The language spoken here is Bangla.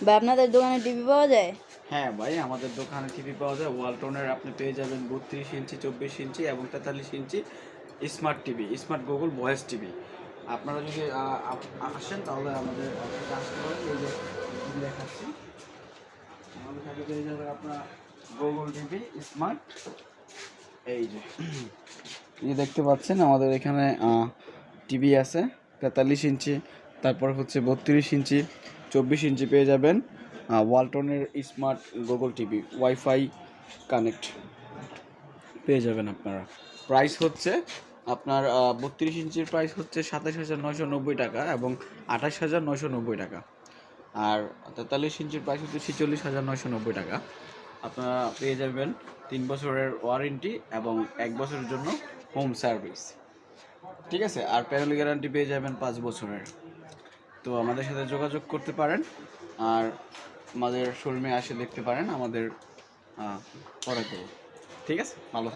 বা আপনাদের দোকানে টিভি পাওয়া যায়? হ্যাঁ ভাই, আমাদের দোকানে টিভি পাওয়া যায়। ওয়ালটনের আপনি পেয়ে যাবেন 32 ইঞ্চি, 24 ইঞ্চি এবং 43 inch smart TV, smart Google voice TV. আপনারা যদি আসেন তাহলে আমাদের সাথে আসতে পারেন। এই যে টিভি দেখাচ্ছি, আমাদের সাথে পেয়ে যাবেন আপনার গুগল টিভি স্মার্ট। এই যে দেখতে পাচ্ছেন আমাদের এখানে টিভি আছে 43 ইঞ্চি, তারপর হচ্ছে 32 ইঞ্চি, 24 ইঞ্চি পেয়ে যাবেন। ওয়ালটনের smart Google TV wifi connect পেয়ে যাবেন আপনারা। প্রাইস হচ্ছে আপনার 32 ইঞ্চির প্রাইস হচ্ছে 27,990 টাকা এবং 28,990 টাকা। আর 43 ইঞ্চির প্রাইস হচ্ছে 46,990 টাকা। আপনারা পেয়ে যাবেন 3 বছরের ওয়ারেন্টি এবং 1 বছরের জন্য হোম সার্ভিস। ঠিক আছে, আর প্যানেল গ্যারান্টি পেয়ে যাবেন 5 বছরের। তো আমাদের সাথে যোগাযোগ করতে পারেন, আর আমাদের শোরুমে আসে দেখতে পারেন আমাদের প্রোডাক্টগুলো। ঠিক আছে, ভালো।